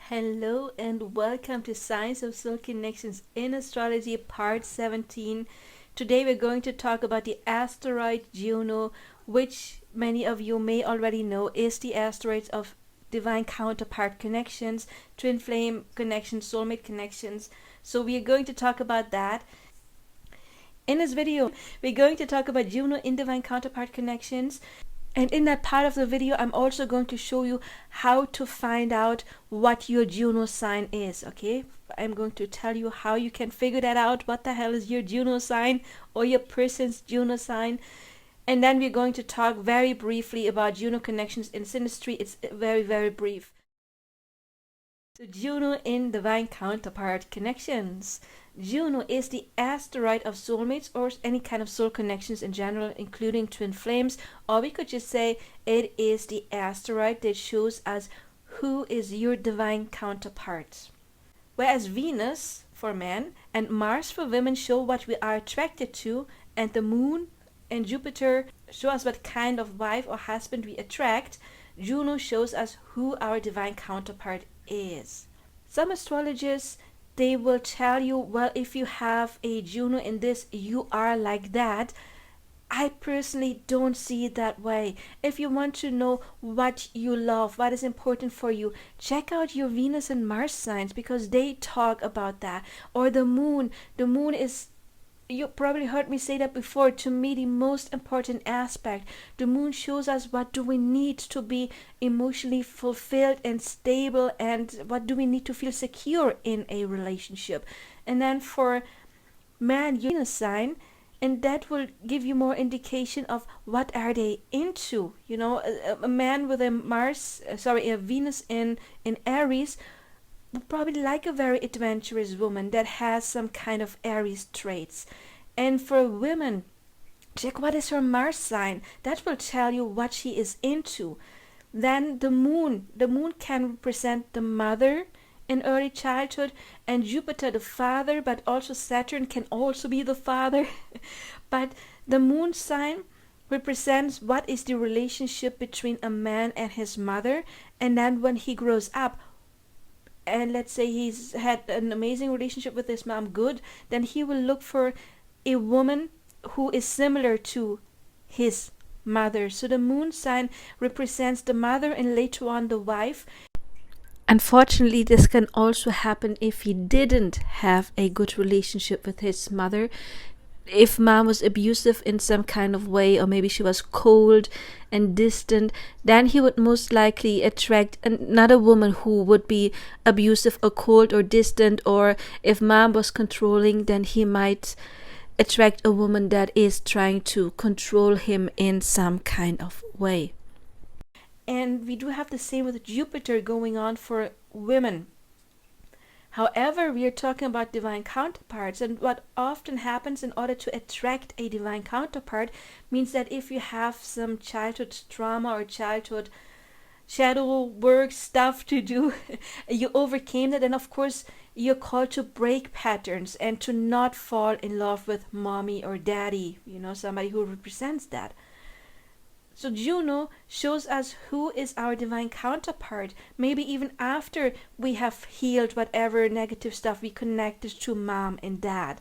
Hello and welcome to Science of Soul Connections in Astrology Part 17. Today we're going to talk about the asteroid Juno, which many of you may already know is the asteroid of divine counterpart connections, twin flame connections, soulmate connections. So we are going to talk about that. In this video, we're going to talk about Juno in divine counterpart connections. And in that part of the video, I'm also going to show you how to find out what your Juno sign is, okay? I'm going to tell you how you can figure that out. What the hell is your Juno sign or your person's Juno sign? And then we're going to talk very briefly about Juno connections in Synastry. It's very, very brief. So Juno in divine counterpart connections. Juno is the asteroid of soulmates or any kind of soul connections in general, including twin flames, or we could just say it is the asteroid that shows us who is your divine counterpart. Whereas Venus for men and Mars for women show what we are attracted to, and the moon and Jupiter show us what kind of wife or husband we attract, Juno shows us who our divine counterpart is. Some astrologers, they will tell you, well, if you have a Juno in this, you are like that. I personally don't see it that way. If you want to know what you love, what is important for you, check out your Venus and Mars signs because they talk about that. Or the moon. The moon is, you probably heard me say that before, to me the most important aspect. The moon shows us what do we need to be emotionally fulfilled and stable, and what do we need to feel secure in a relationship. And then for man, your Venus sign, and that will give you more indication of what are they into. You know, a man with a Venus in Aries would probably like a very adventurous woman that has some kind of Aries traits. And for women, check what is her Mars sign. That will tell you what she is into. Then the moon can represent the mother in early childhood, and Jupiter the father, but also Saturn can also be the father. But the moon sign represents what is the relationship between a man and his mother, and then when he grows up, and let's say he's had an amazing relationship with his mom, good, then he will look for a woman who is similar to his mother. So the moon sign represents the mother and later on the wife. Unfortunately, this can also happen if he didn't have a good relationship with his mother. If mom was abusive in some kind of way, or maybe she was cold and distant, then he would most likely attract another woman who would be abusive or cold or distant. Or if mom was controlling, then he might attract a woman that is trying to control him in some kind of way. And we do have the same with Jupiter going on for women. However, we are talking about divine counterparts, and what often happens in order to attract a divine counterpart means that if you have some childhood trauma or childhood shadow work stuff to do, you overcame that, and of course you're called to break patterns and to not fall in love with mommy or daddy, somebody who represents that. So Juno shows us who is our divine counterpart, maybe even after we have healed whatever negative stuff we connected to mom and dad.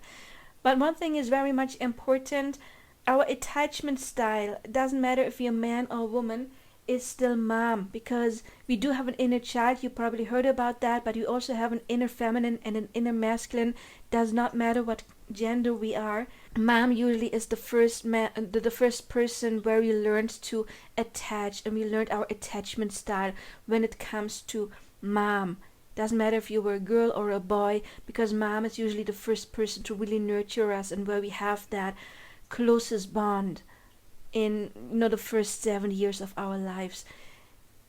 But one thing is very much important, our attachment style, it doesn't matter if you're a man or a woman, is still mom, because we do have an inner child. You probably heard about that, but we also have an inner feminine and an inner masculine. Does not matter what gender we are. Mom usually is the first person where we learned to attach, and we learned our attachment style when it comes to mom. Doesn't matter if you were a girl or a boy, because mom is usually the first person to really nurture us, and where we have that closest bond in the first 7 years of our lives.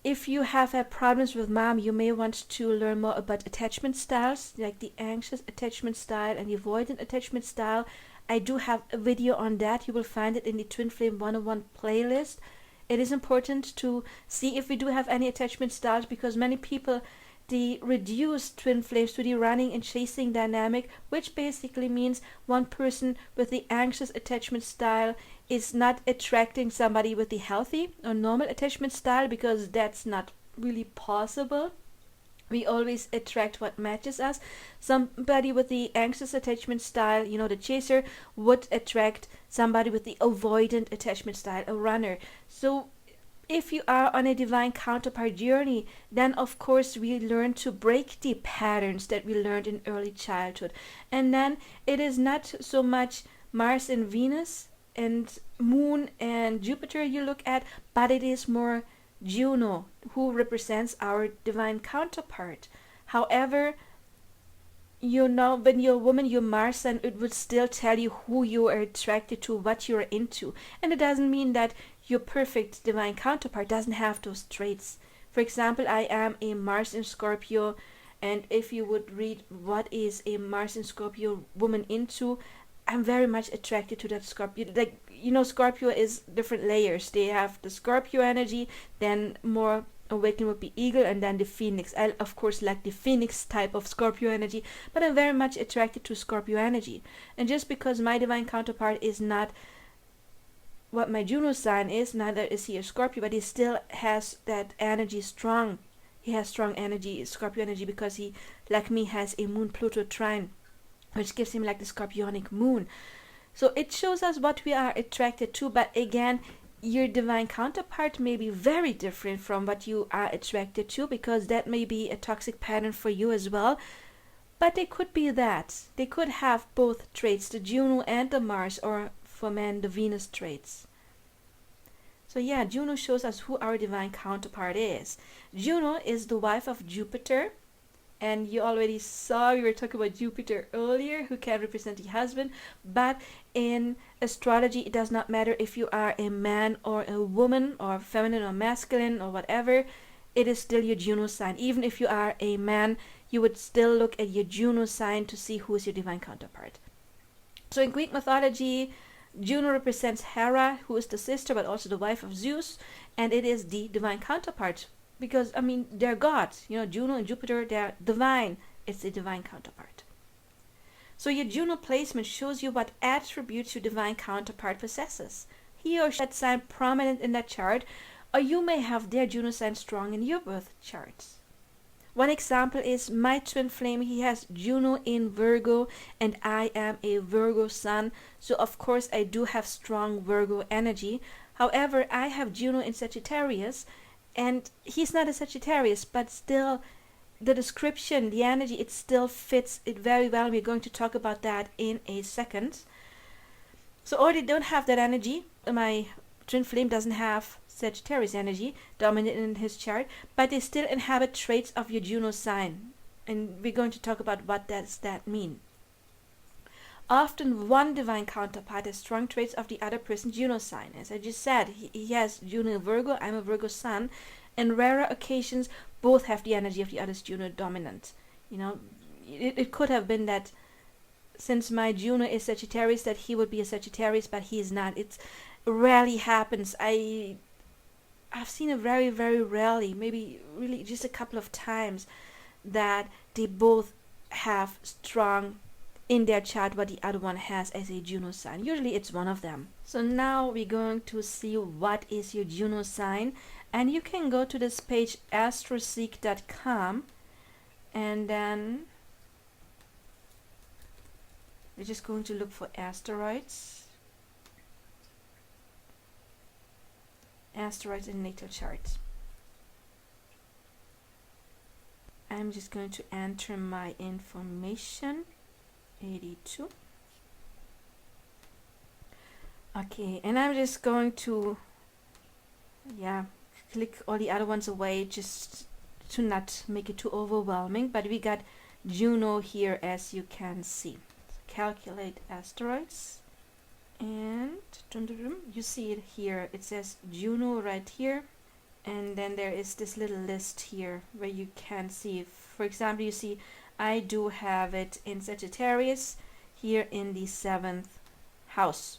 If you have had problems with mom, you may want to learn more about attachment styles, like the anxious attachment style and the avoidant attachment style. I do have a video on that. You will find it in the Twin Flame 101 playlist. It is important to see if we do have any attachment styles, because many people, they reduce twin flames to the running and chasing dynamic, which basically means one person with the anxious attachment style is not attracting somebody with the healthy or normal attachment style, because that's not really possible. We always attract what matches us. Somebody with the anxious attachment style, the chaser, would attract somebody with the avoidant attachment style, a runner. So if you are on a divine counterpart journey, then of course we learn to break the patterns that we learned in early childhood. And then it is not so much Mars and Venus and Moon and Jupiter you look at, but it is more Juno, who represents our divine counterpart. However, when you're a woman, your Mars sign, it would still tell you who you are attracted to, what you're into. And it doesn't mean that your perfect divine counterpart doesn't have those traits. For example, I am a Mars in Scorpio, and if you would read what is a Mars in Scorpio woman into, I'm very much attracted to that Scorpio. Scorpio is different layers. They have the Scorpio energy, then more awakened would be Eagle, and then the Phoenix. I of course like the Phoenix type of Scorpio energy, but I'm very much attracted to Scorpio energy. And just because my divine counterpart is not what my Juno sign is, neither is he a Scorpio, but he still has that energy strong. He has strong energy, Scorpio energy, because he, like me, has a Moon Pluto trine, which gives him like the Scorpionic moon. So it shows us what we are attracted to, but again, your divine counterpart may be very different from what you are attracted to, because that may be a toxic pattern for you as well. But they could be that. They could have both traits, the Juno and the Mars, or for men, the Venus traits. So yeah, Juno shows us who our divine counterpart is. Juno is the wife of Jupiter. And you already saw, we were talking about Jupiter earlier, who can represent the husband. But in astrology, it does not matter if you are a man or a woman, or feminine or masculine or whatever. It is still your Juno sign. Even if you are a man, you would still look at your Juno sign to see who is your divine counterpart. So in Greek mythology, Juno represents Hera, who is the sister but also the wife of Zeus, and it is the divine counterpart. Because, they're gods. Juno and Jupiter, they're divine. It's the divine counterpart. So your Juno placement shows you what attributes your divine counterpart possesses. He or she that sign prominent in that chart, or you may have their Juno sign strong in your birth charts. One example is my twin flame. He has Juno in Virgo, and I am a Virgo sun. So of course I do have strong Virgo energy. However, I have Juno in Sagittarius, and he's not a Sagittarius, but still the description, the energy, it still fits it very well. We're going to talk about that in a second. So already don't have that energy. My twin flame doesn't have Sagittarius energy dominant in his chart, but they still inhabit traits of your Juno sign. And we're going to talk about what does that mean. Often one divine counterpart has strong traits of the other person's Juno sign. As I just said, he has Juno Virgo, I'm a Virgo sun. In rarer occasions, both have the energy of the other's Juno dominant. It could have been that since my Juno is Sagittarius, that he would be a Sagittarius, but he is not. It rarely happens. I've seen it very, very rarely, maybe really just a couple of times, that they both have strong in their chart what the other one has as a Juno sign. Usually it's one of them. So now we're going to see what is your Juno sign, and you can go to this page astroseek.com, and then we're just going to look for asteroids in natal chart. I'm just going to enter my information. 82. Okay, and I'm just going to click all the other ones away just to not make it too overwhelming, but we got Juno here, as you can see. Calculate asteroids, and you see it here. It says Juno right here, and then there is this little list here where you can see, for example, you see I do have it in Sagittarius here in the 7th house.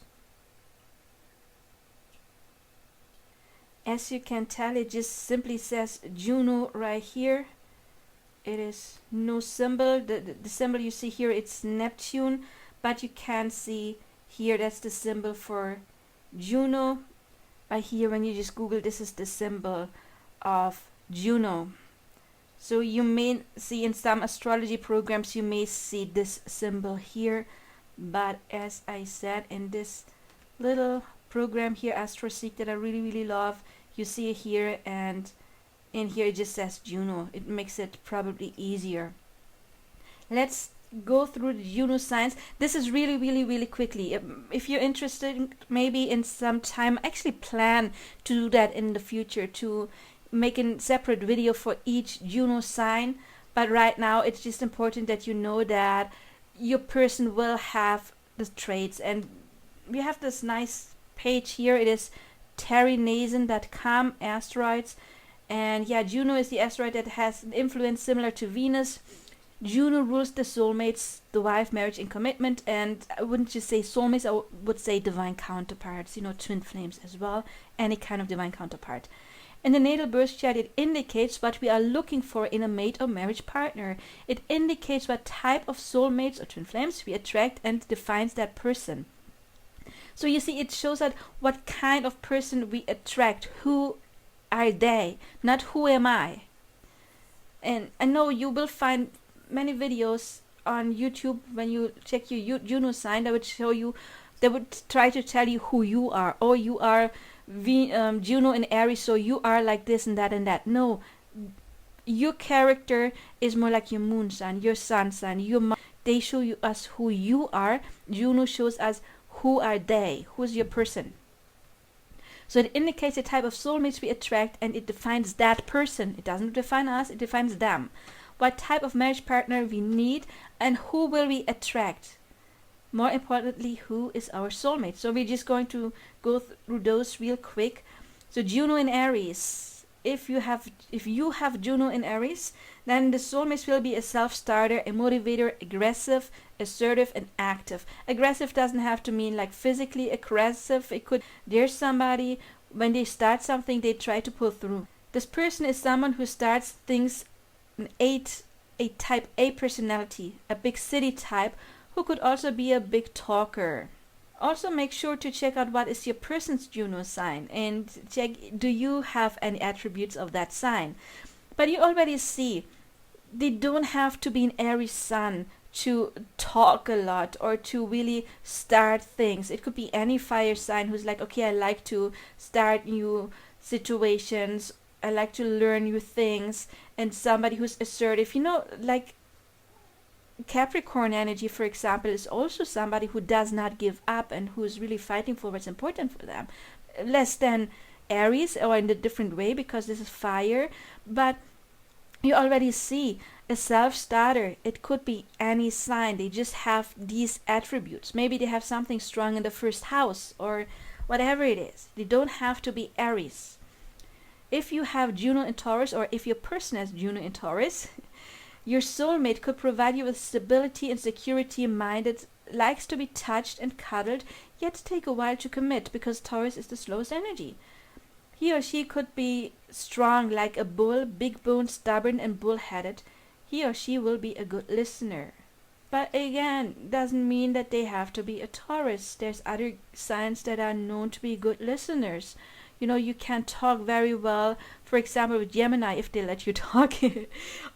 As you can tell, it just simply says Juno right here. It is no symbol. The symbol you see here, it's Neptune, but you can see here that's the symbol for Juno. But here when you just Google, this is the symbol of Juno. So you may see in some astrology programs, you may see this symbol here. But as I said, in this little program here, AstroSeek, that I really, really love, you see it here, and in here it just says Juno. It makes it probably easier. Let's go through the Juno signs. This is really, really, really quickly. If you're interested, maybe in some time, actually plan to do that in the future, to make a separate video for each Juno sign. But right now, it's just important that you know that your person will have the traits. And we have this nice page here. It is terrynason.com, asteroids. And yeah, Juno is the asteroid that has an influence similar to Venus. Juno rules the soulmates, the wife, marriage, and commitment. And I wouldn't just say soulmates, I would say divine counterparts, twin flames as well. Any kind of divine counterpart. In the natal birth chart, it indicates what we are looking for in a mate or marriage partner. It indicates what type of soulmates or twin flames we attract and defines that person. So you see, it shows that what kind of person we attract. Who are they? Not who am I. And I know you will find many videos on YouTube when you check your Juno sign that would show you, they would try to tell you who you are. Oh, you are Juno in Aries, so you are like this and that and that. No, your character is more like your moon sign, your sun sign, your they show you us who you are. Juno shows us who are they, who's your person. So it indicates the type of soulmates we attract, and it defines that person. It doesn't define us, it defines them. What type of marriage partner we need, and who will we attract. More importantly, who is our soulmate. So we're just going to go through those real quick. So Juno in Aries. If you have Juno in Aries, then the soulmates will be a self-starter, a motivator, aggressive, assertive, and active. Aggressive doesn't have to mean like physically aggressive. It could, there's somebody, when they start something, they try to pull through. This person is someone who starts things, a type A personality, a big city type, who could also be a big talker. Also make sure to check out what is your person's Juno sign, and check, do you have any attributes of that sign. But you already see, they don't have to be an Aries sun to talk a lot or to really start things. It could be any fire sign who's like, okay, I like to start new situations, I like to learn new things. And somebody who's assertive, like Capricorn energy, for example, is also somebody who does not give up and who is really fighting for what's important for them. Less than Aries, or in a different way, because this is fire. But you already see a self-starter. It could be any sign. They just have these attributes. Maybe they have something strong in the first house or whatever it is. They don't have to be Aries. If you have Juno in Taurus, or if your person has Juno in Taurus, your soulmate could provide you with stability and security minded, likes to be touched and cuddled, yet take a while to commit, because Taurus is the slowest energy. He or she could be strong like a bull, big boned, stubborn, and bullheaded. He or she will be a good listener. But again, doesn't mean that they have to be a Taurus. There's other signs that are known to be good listeners. You can talk very well, for example, with Gemini, if they let you talk.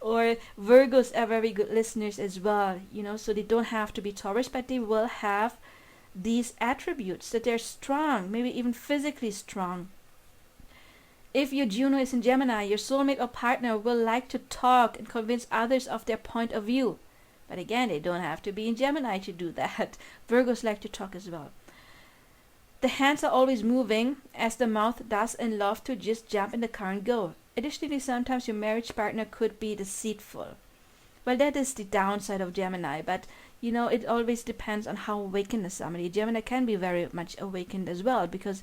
Or Virgos are very good listeners as well, so they don't have to be Taurus, but they will have these attributes, that they're strong, maybe even physically strong. If your Juno is in Gemini, your soulmate or partner will like to talk and convince others of their point of view. But again, they don't have to be in Gemini to do that. Virgos like to talk as well. The hands are always moving, as the mouth does, and love to just jump in the car and go. Additionally, sometimes your marriage partner could be deceitful. Well, that is the downside of Gemini, but it always depends on how awakened is somebody. Gemini can be very much awakened as well, because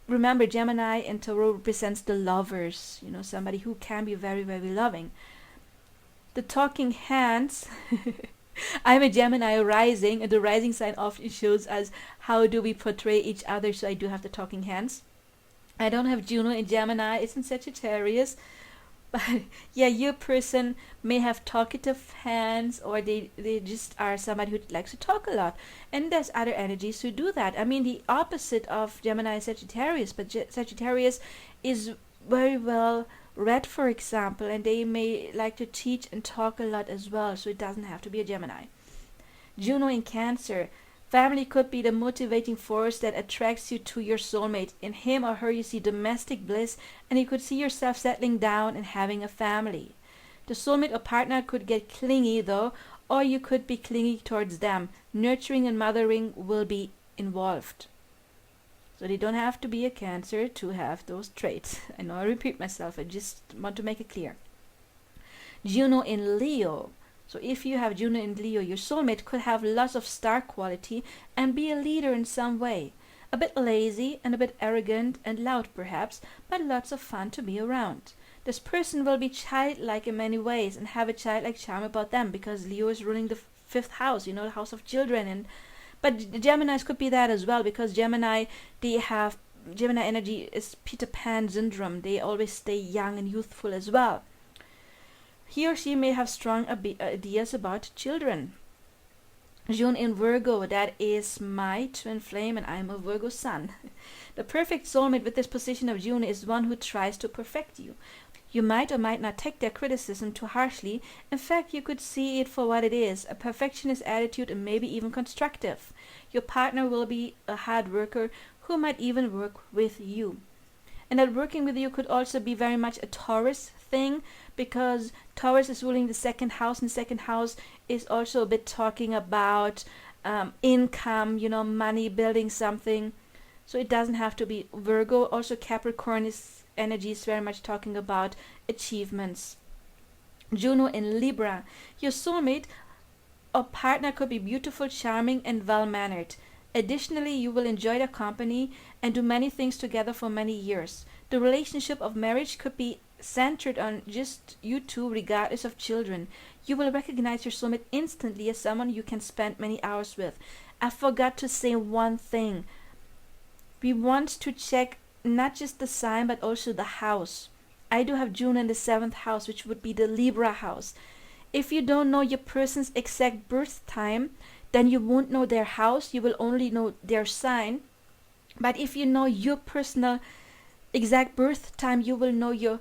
remember, Gemini and Tauro represents the lovers, somebody who can be very, very loving. The talking hands... I'm a Gemini rising, and the rising sign often shows us how do we portray each other, so I do have the talking hands. I don't have Juno in Gemini, it's in Sagittarius. But yeah, your person may have talkative hands, or they just are somebody who likes to talk a lot. And there's other energies who do that. I mean, the opposite of Gemini is Sagittarius, but Sagittarius is very well read, for example, and they may like to teach and talk a lot as well, so it doesn't have to be a Gemini. Juno in Cancer. Family could be the motivating force that attracts you to your soulmate. In him or her you see domestic bliss, and you could see yourself settling down and having a family. The soulmate or partner could get clingy though, or you could be clingy towards them. Nurturing and mothering will be involved. So they don't have to be a Cancer to have those traits. I know I repeat myself, I just want to make it clear. Juno in Leo. So if you have Juno in Leo, your soulmate could have lots of star quality and be a leader in some way. A bit lazy and a bit arrogant and loud perhaps, but lots of fun to be around. This person will be childlike in many ways and have a childlike charm about them, because Leo is ruling the fifth house, the house of children. But Geminis could be that as well, because Gemini energy is Peter Pan syndrome. They always stay young and youthful as well. He or she may have strong ideas about children. June in Virgo, that is my twin flame, and I'm a Virgo sun. The perfect soulmate with this position of June is one who tries to perfect you. You might or might not take their criticism too harshly. In fact, you could see it for what it is, a perfectionist attitude, and maybe even constructive. Your partner will be a hard worker who might even work with you. And that working with you could also be very much a Taurus thing, because Taurus is ruling the second house, and the second house is also a bit talking about income, money, building something. So it doesn't have to be Virgo. Also Capricorn energy is very much talking about achievements. Juno in Libra. Your soulmate or partner could be beautiful, charming, and well-mannered. Additionally, you will enjoy their company and do many things together for many years. The relationship of marriage could be centered on just you two, regardless of children. You will recognize your soulmate instantly as someone you can spend many hours with. I forgot to say one thing. We want to check not just the sign, but also the house. I do have June in the 7th house, which would be the Libra house. If you don't know your person's exact birth time, then you won't know their house. You will only know their sign. But if you know your personal exact birth time, you will know your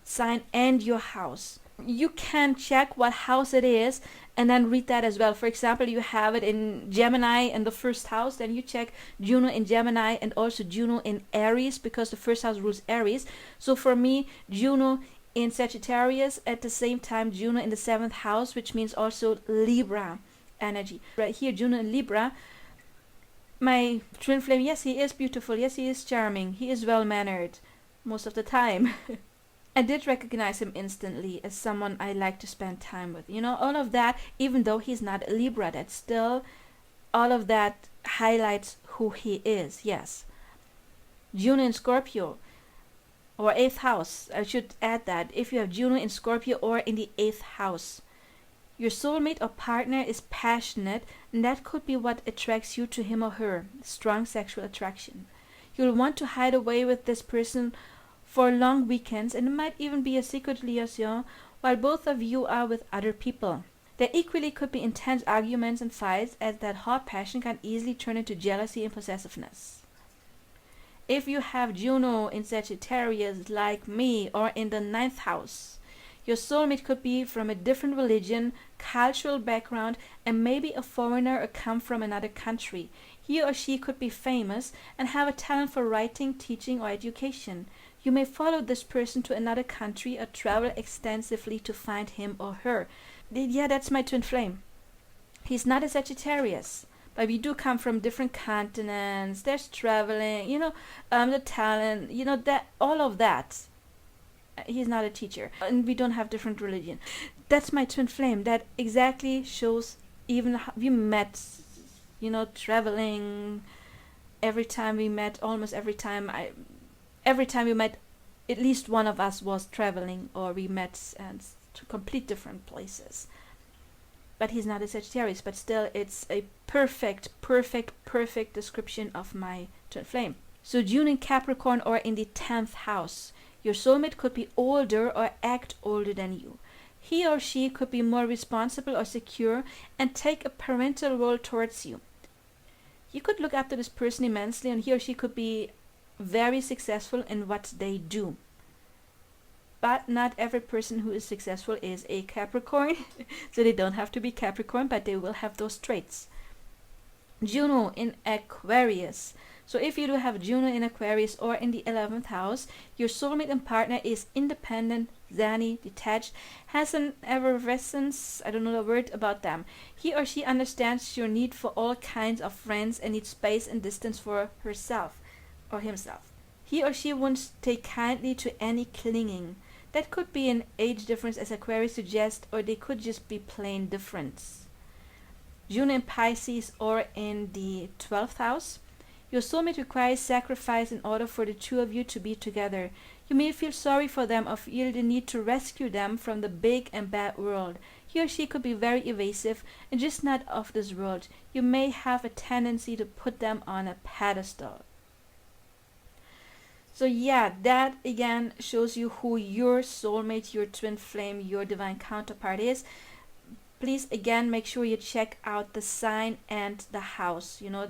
sign and your house. You can check what house it is and then read that as well. For example, you have it in Gemini in the first house, then you check Juno in Gemini and also Juno in Aries, because the first house rules Aries. So for me, Juno in Sagittarius, at the same time Juno in the 7th house, which means also Libra energy. Right here, Juno in Libra, my twin flame, yes, he is beautiful, yes, he is charming, he is well-mannered most of the time. I did recognize him instantly as someone I like to spend time with. All of that, even though he's not a Libra, that still, all of that highlights who he is, yes. Juno in Scorpio, or 8th house, I should add that. If you have Juno in Scorpio or in the 8th house, your soulmate or partner is passionate, and that could be what attracts you to him or her, strong sexual attraction. You'll want to hide away with this person for long weekends, and it might even be a secret liaison while both of you are with other people. There equally could be intense arguments and fights, as that hot passion can easily turn into jealousy and possessiveness. If you have Juno in Sagittarius like me, or in the 9th house, your soulmate could be from a different religion, cultural background, and maybe a foreigner or come from another country. He or she could be famous and have a talent for writing, teaching, or education. You may follow this person to another country or travel extensively to find him or her. Yeah, that's my twin flame. He's not a Sagittarius, but we do come from different continents. There's traveling, the talent, that, all of that. He's not a teacher, and we don't have different religion. That's my twin flame. That exactly shows even how we met, traveling. Every time we met, almost every time we met, at least one of us was traveling, or we met to complete different places. But he's not a Sagittarius, but still it's a perfect description of my twin flame. So June in Capricorn or in the 10th house. Your soulmate could be older or act older than you. He or she could be more responsible or secure and take a parental role towards you. You could look up to this person immensely, and he or she could be very successful in what they do. but not every person who is successful is a Capricorn. So they don't have to be Capricorn, but they will have those traits. Juno in Aquarius. So if you do have Juno in Aquarius or in the 11th house, your soulmate and partner is independent, zany, detached, has an effervescence, I don't know the word, about them. He or she understands your need for all kinds of friends and needs space and distance for herself or himself. He or she won't take kindly to any clinging. That could be an age difference, as Aquarius suggests, or they could just be plain different. Juno in Pisces or in the 12th house. Your soulmate requires sacrifice in order for the two of you to be together. You may feel sorry for them or feel the need to rescue them from the big and bad world. He or she could be very evasive and just not of this world. You may have a tendency to put them on a pedestal. So yeah, that again shows you who your soulmate, your twin flame, your divine counterpart is. Please again make sure you check out the sign and the house. You know,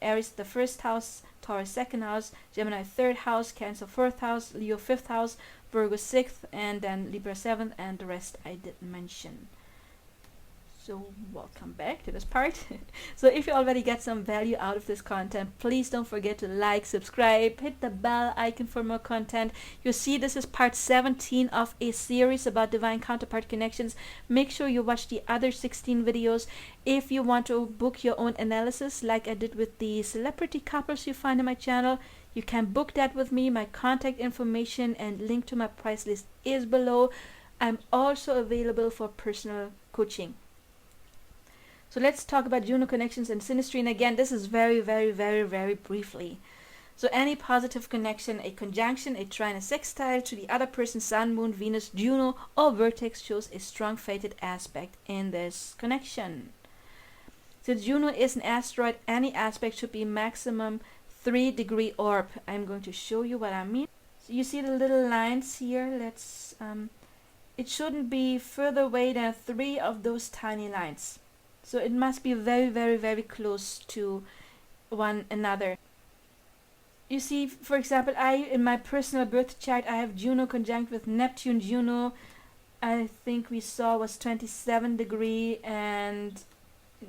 Aries the first house, Taurus second house, Gemini third house, Cancer fourth house, Leo fifth house, Virgo sixth, and then Libra seventh, and the rest I didn't mention. So welcome back to this part. So if you already get some value out of this content, please don't forget to like, subscribe, hit the bell icon for more content. You'll see this is part 17 of a series about divine counterpart connections. Make sure you watch the other 16 videos. If you want to book your own analysis like I did with the celebrity couples you find on my channel, you can book that with me. My contact information and link to my price list is below. I'm also available for personal coaching. So let's talk about Juno Connections and Synastry. And again, this is very, very, very, very briefly. So any positive connection, a conjunction, a trine, a sextile to the other person's Sun, Moon, Venus, Juno, or vertex shows a strong fated aspect in this connection. Since Juno is an asteroid, any aspect should be maximum 3-degree orb. I'm going to show you what I mean. So you see the little lines here. Let's. It shouldn't be further away than 3 of those tiny lines. So it must be very, very, very close to one another. You see, for example, in my personal birth chart, I have Juno conjunct with Neptune. Juno, I think we saw, was 27-degree, and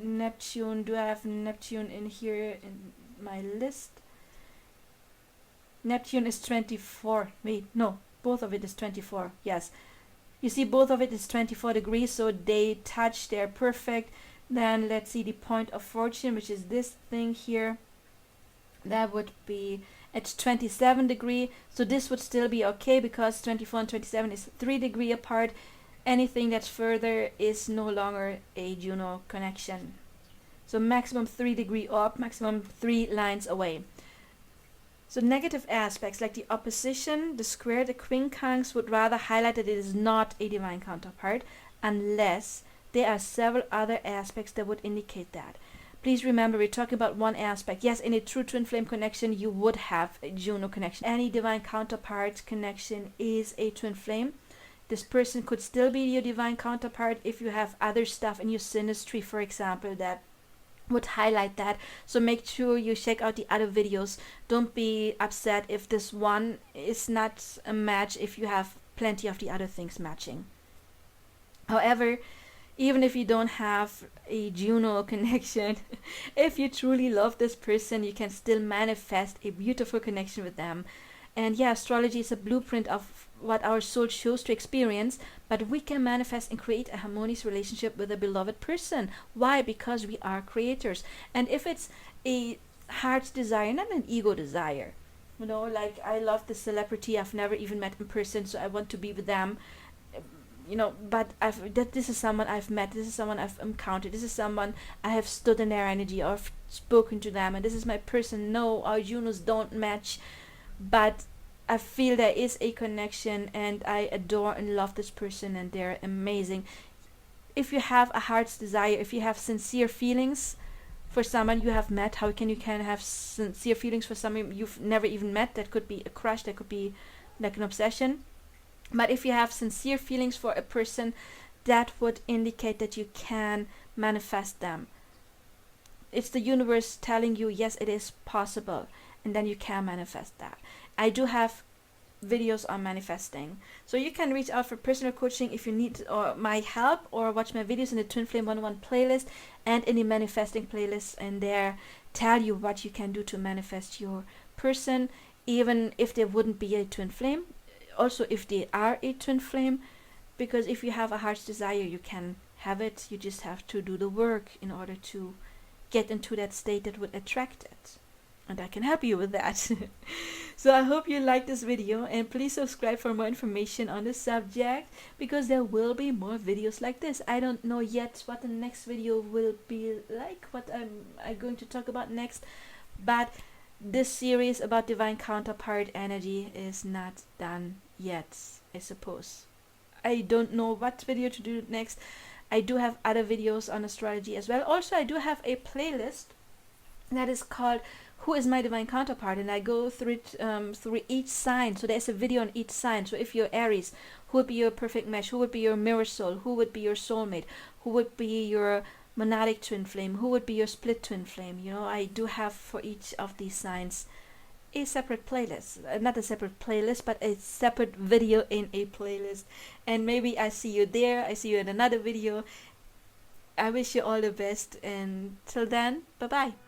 Neptune, do I have Neptune in here in my list? Neptune is 24. Wait, no, both of it is 24. Yes. You see, both of it is 24 degrees, so they touch, they're perfect. Then let's see the point of fortune, which is this thing here. That would be at 27-degree. So this would still be okay because 24 and 27 is 3-degree apart. Anything that's further is no longer a Juno connection. So maximum 3-degree up, maximum 3 lines away. So negative aspects like the opposition, the square, the quincunx would rather highlight that it is not a divine counterpart unless there are several other aspects that would indicate that. Please remember, we're talking about one aspect. Yes, in a true twin flame connection, you would have a Juno connection. Any divine counterpart connection is a twin flame. This person could still be your divine counterpart if you have other stuff in your synastry, for example, that would highlight that. So make sure you check out the other videos. Don't be upset if this one is not a match if you have plenty of the other things matching. However, even if you don't have a Juno connection, if you truly love this person, you can still manifest a beautiful connection with them. And yeah, astrology is a blueprint of what our soul chose to experience, but we can manifest and create a harmonious relationship with a beloved person. Why? Because we are creators. And if it's a heart's desire, not an ego desire, you know, like I love the celebrity I've never even met in person, so I want to be with them. You know, but this is someone I've met, this is someone I've encountered, this is someone I have stood in their energy or I've spoken to them, and this is my person. No, our Junos don't match, but I feel there is a connection and I adore and love this person and they're amazing. If you have a heart's desire, if you have sincere feelings for someone you have met, how can you have sincere feelings for someone you've never even met? That could be a crush, that could be like an obsession. But if you have sincere feelings for a person, that would indicate that you can manifest them. It's the universe telling you, yes, it is possible, and then you can manifest that. I do have videos on manifesting. So you can reach out for personal coaching if you need my help, or watch my videos in the Twin Flame 101 playlist and in the manifesting playlist, and there tell you what you can do to manifest your person, even if they wouldn't be a twin flame, also if they are a twin flame, because if you have a heart's desire, you can have it. You just have to do the work in order to get into that state that would attract it, and I can help you with that. So I hope you like this video, and please subscribe for more information on the subject, because there will be more videos like this. I don't know yet what the next video will be like, what I'm going to talk about next, but this series about divine counterpart energy is not done yet, I suppose. I don't know what video to do next. I do have other videos on astrology as well. Also, I do have a playlist that is called Who is My Divine Counterpart, and I go through it through each sign. So there's a video on each sign. So if you're Aries, who would be your perfect mesh? Who would be your mirror soul? Who would be your soulmate? Who would be your monadic twin flame? Who would be your split twin flame? You know, I do have for each of these signs a separate playlist. Not a separate playlist, but a separate video in a playlist. And maybe I see you there. I see you in another video. I wish you all the best, and till then, bye bye.